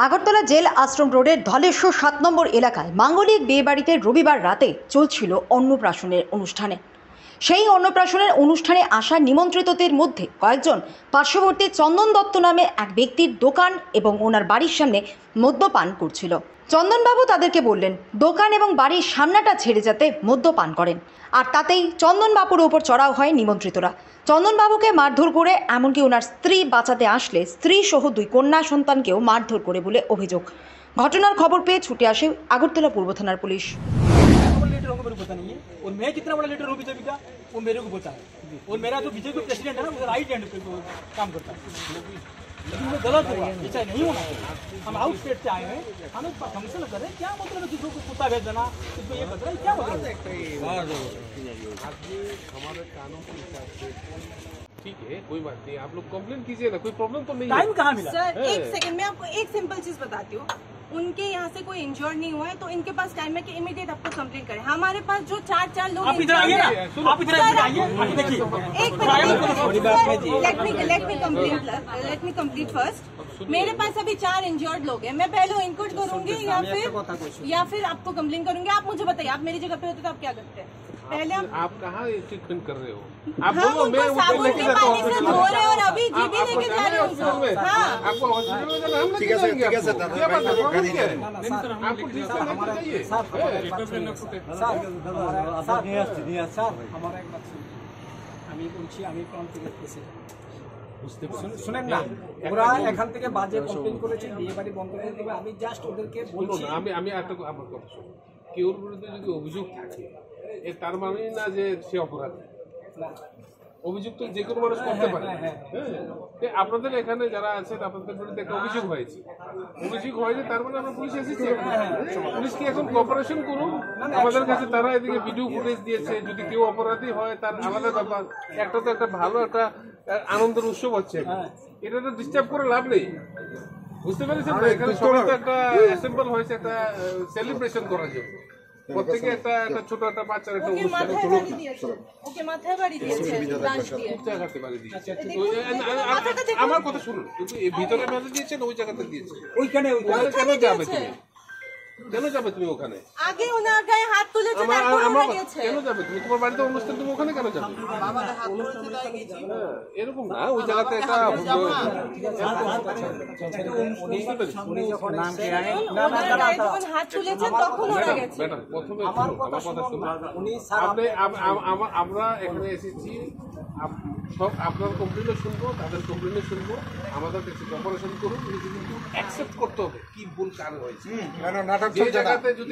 Agartala jail আশ্রম রোডের ধলেশ্বর ৭ নম্বর এলাকায় মাঙ্গলিক বিয়েবাড়িতে রবিবার রাতে চলছিল অন্নপ্রাশনের অনুষ্ঠানে। সেই অন্নপ্রাশনের অনুষ্ঠানে আসা নিমন্ত্রিতদের মধ্যে কয়েকজন পার্শ্ববর্তী চন্দন দত্ত নামে এক ব্যক্তির দোকান এবং ওনার বাড়ির সামনে মদ্যপান করছিল। চন্দনবাবু তাদেরকে বললেন দোকান এবং বাড়ির সামনাটা ছেড়ে যাতে মদ্যপান করেন, আর তাতেই চন্দনবাবুর ওপর চড়াও হয় নিমন্ত্রিতরা। চন্দনবাবুকে মারধর করে, এমনকি ওনার স্ত্রী বাঁচাতে আসলে স্ত্রী সহ 2 কন্যা সন্তানকেও মারধর করে বলে অভিযোগ। ঘটনার খবর পেয়ে ছুটে আসে আগরতলা পূর্ব থানার পুলিশ। और मैं कितना बड़ा लीडर हूँ बीजेपी का वो मेरे को पता है, और मेरा जो बीजेपी प्रेसिडेंट है ना वो राइट हैंड पे काम करता है, लेकिन वो गलत हुआ, ऐसा नहीं होना चाहिए। हम आउट स्टेट से आए हैं, हम एक फंक्शन करें, क्या मतलब है किसी को कुत्ता भेज देना, किसको ये बता रहा है, क्या मतलब है? हमारे कानून के हिसाब से ठीक है, कोई बात नहीं, आप लोग कंप्लेन कीजिए ना, कोई प्रॉब्लम तो नहीं है। टाइम कहाँ मिला सर? एक सेकंड में आपको एक सिंपल चीज बताती हूँ, उनके यहाँ से कोई इंजर्ड नहीं हुआ है तो इनके पास टाइम है कि इमीडिएट आपको कंप्लेंट करें। हमारे पास जो 4 लोग आप इधर आइए ना, आप इधर आइए, देखिए एक minute, let me complete first. मेरे पास अभी 4 इंजर्ड लोग हैं, मैं पहले इनको करूंगी या फिर आपको कंप्लेन करूंगी। आप मुझे बताइए, आप मेरी जगह पे होते तो आप क्या करते हैं? पहले आप कहाँ ट्रीटमेंट कर रहे हो? आप हम बोलो, मैं उनको साबुन के पानी से धो रहे हैं और अभी जीबी लेके जा रहे हैं उनको। हाँ, आपको हॉस्पिटल में जाना, हम लेके जाएंगे आपको। क्या बात है, प्रॉब्लम क्या है? आपको ट्रीटमेंट लेके जाइए। আমি বলছি আমি কোন থেকে প্রেসিডেন্ট শুনেন না, ওরা এখান থেকে বাজে কমপ্লেন করেছে, বিয়ে বাড়ি বন্ধ করে দেবে। আমি জাস্ট ওদেরকে বলছি, আমি একটা আমার কথা শুনুন, কেউর বিরুদ্ধে যদি অভিযোগ থাকে তার মানে না যে সে অপরাধী। অভিযোগ তো যে কোনো মানুষ করতে পারে। আপনাদের এখানে যারা আছেন আপনাদের বিরুদ্ধে একটা অভিযোগ হয়েছে, তার মানে আমরা পুলিশ এসেছি। পুলিশ কি এখন কোঅপারেশন করুন আমাদের কাছে। তারা এদিকে ভিডিও ফুটেজ দিয়েছে, যদি কেউ অপরাধী হয় তার আলাদা ব্যাপার। একটা তো একটা ভালো একটা আনন্দের উৎসব হচ্ছে, এটা তো ডিস্টার্ব করে লাভ নেই। বুঝতে পেরেছেন? এখানে সবাই তো একটা অ্যাসেম্বল হয়েছে একটা সেলিব্রেশন করার জন্য। প্রত্যেকে একটা ছোট একটা বাচ্চার একটা অনুষ্ঠান ওকে মাথায় বাড়ি দিয়েছে, লাঞ্চ দিয়ে আমার কথা শুনুন, কিন্তু ভিতরে মেলে দিয়েছেন, ওই জায়গাতে দিয়েছে। ওইখানে কেন যাবে তুমি? কেন যাবে তুমি ওখানে? আগে ওনার গায়ে হাত তুলেছে, তারপর ওরা গেছে। কেন যাবে তুমি? তোমার বাড়িতে অনুষ্ঠান, তুমি ওখানে কেন যাবে? এরকম না, ওই জায়গাতে একটা হাত তুলেছে তখন ওরা গেছে। ম্যাডাম প্রথমে আমার কথা শুনুন, আমরা এখানে এসেছি সব আপনার কমপ্লেনও শুনবো, তাদের কমপ্লেনও শুনবো, আমাদের কাছে কোঅপারেশন করুন। কিন্তু অ্যাকসেপ্ট করতে হবে কি ভুল কার হয়েছে। যে জায়গাতে যদি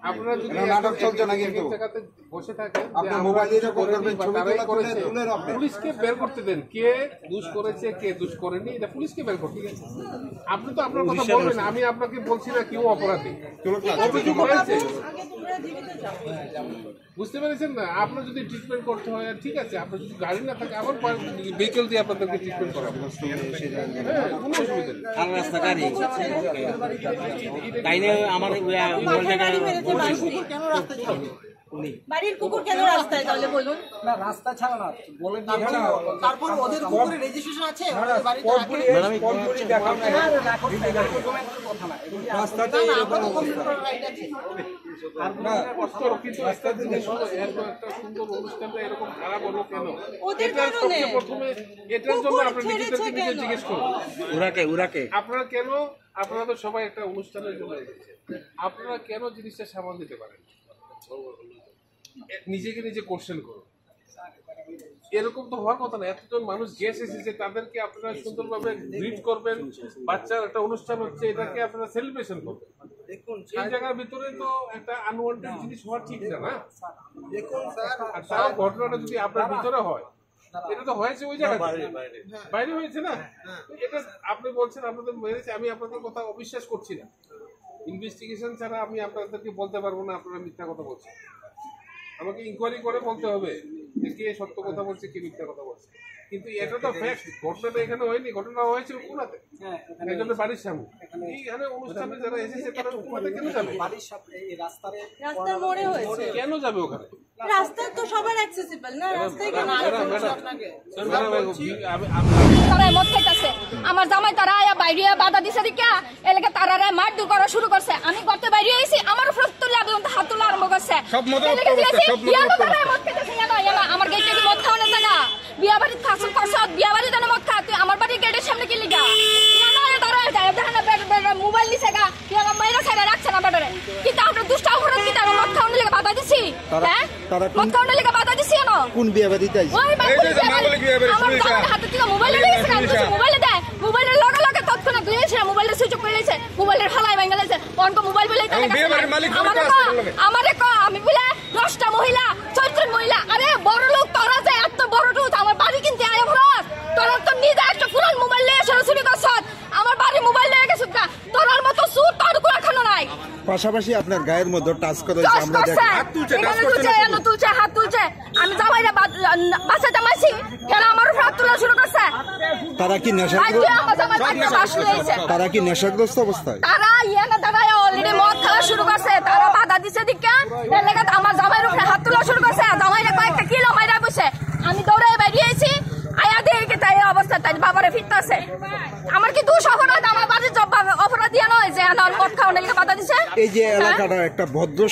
আপনারা যদি জায়গাতে বসে থাকেন, পুলিশকে বের করতে দেন, কে দোষ করেছে কে দোষ করেনি, এটা পুলিশকে বের করতে দেন। আপনি তো আপনার কথা বলবেন, আমি আপনাকে বলছি না কেউ অপরাধী। অভিযোগ হয়েছে, বুঝতে পেরেছেন না? আপনার যদি ট্রিটমেন্ট করতে হয় ঠিক আছে, আপনার যদি গাড়ি না থাকে আবার ভেহিকেল দিয়ে আপনাদেরকে ট্রিটমেন্ট করাবো, কোনো অসুবিধা নেই। বাড়ির কুকুর কেন রাস্তায় তাহলে বলুন? না রাস্তা ছাড়া না বলে তারপর ওদের কুকুরের রেজিস্ট্রেশন আছে বাড়িতে এরকম খারাপ হলো কেন? ওদের কারণে প্রথমে এটার জন্য আপনি নিজে জিজ্ঞেস করুন ওরাকে আপনারা কেন, আপনারা তো সবাই একটা অনুষ্ঠানের জন্য এসেছেন, আপনারা কেন জিনিসটা সামাল দিতে পারেন? নিজেকে নিজে কোশ্চেন করুন। এরকম তো হওয়ার কথা না। এতজন মানুষ গেস্ট এসেছে, তাদেরকে আপনারা সুন্দরভাবে গ্রিট করবেন। বাচ্চার একটা অনুষ্ঠান হচ্ছে, এটাকে আপনারা সেলিব্রেশন করবেন। দেখুন এই জায়গার ভিতরে তো একটা আনওয়ান্টেড জিনিস হওয়া ঠিক না। দেখুন স্যার, আর তাও ঘটনাটা যদি আপনার ভিতরে হয়, এটা তো হয়েছে ওই জায়গায় বাইরে হয়েছে না। এটা আপনি বলছেন আপনাদের মেরেছে, আমি আপনাদের কথা অবিশ্বাস করছি না। ইনভেস্টিগেশন ছাড়া আমি আপনাদেরকে বলতে পারবো না আপনারা মিথ্যা কথা বলছেন। আমাকে ইনকোয়ারি করে বলতে হবে যে কে সত্য কথা বলছে কে মিথ্যা কথা বলছে। কিন্তু এটা তো ফ্যাক্ট, ঘটনাটা এখানে হয়নি, ঘটনা হয়েছে কোনাতে, একজনের বাড়ির সামনে। এইখানে অনুষ্ঠানে যারা এসেছে তারা কোনাতে কেন যাবে? বাড়ির সামনে রাস্তার মোড়ে হয়েছে, কেন যাবে ওখানে? রাস্তা তো সবার অ্যাক্সেসিবল না, রাস্তায় কেন তারা মদ খাইতেছে আমার জামাই তারা আয়া বাইরে বাধা দিছে দিকা এলাকা তারা মারধর করা শুরু করছে। আমি করতে বাইরে আইছি আমার উপর তুলে হাত তোলা আরম্ভ করছে। আমার গেটে কি মদ খাওয়ানোর জায়গা? বিয়া বাড়ির ফাঁসল করছ, বিয়া বাড়ি জানো মদ খা, তুই আমার বাড়ির গেটের সামনে কি লিগা? মোবাইল নিছে গা মাইরা ছাড়া রাখছে না বাটারে, কিন্তু আমরা দুষ্টা অপরাধ কি তার মদ খাওয়ানোর লেগে বাধা দিছি? হ্যাঁ মদ খাওয়ানোর লেগে বাধা দিছি না? কোন বিয়ে বাড়িতে আইছে? আমার জামাই হাতে থেকে মোবাইল লেগেছে না, মোবাইলে দেয়, মোবাইলের লগে লগে তৎক্ষণাৎ দিয়েছে, মোবাইলের সুইচ অফ করে দিয়েছে, মোবাইলের ফালাই ভাঙা দিয়েছে। অনক মোবাইল বলেই আমারে ক আমি বলে 10টা মহিলা 14 মহিলা, আরে বড় লোক তোরা যে এত বড় টুত আমার বাড়ি কিনতে আয় ভরত, তোরা তো নিজে একটা পুরান মোবাইল নিয়ে সরাসরি করছ, আমার বাড়ি মোবাইল নিয়ে গেছিস না, তোরার মতো সুর তোর কোন খানো নাই। পাশাপাশি আপনার গায়ের মধ্যে টাচ করা হয়েছে, আমরা দেখি হাত তুলছে, আমি জামাইরা বাসাটা মাইছি এরা আমার উপর হাত তোলা শুরু করছে। তারা কি তারা কি নেশাগ্রস্ত অবস্থায়? তারা ইয়ানা দাঁড়ায় অলরেডি মদ খাওয়া শুরু করছে, তারা বাধা দিছে দিকে এলাকা আমার জামাইয়ের উপরে হাত তোলা শুরু করছে, জামাইরা কয়েকটা কিলো মাইরা বসে, আমি দৌড়ে বেরিয়েছি আয়া দেখে তাই অবস্থা, তাই বাবারে ফিরতেছে। আমার কি দোষ অপরাধ? আমার বাড়ির অপরাধ দিয়ে নয় যে মদ খাওয়ানোর লেগে বাধা দিছে। এই যে এলাকাটা একটা ভদ্র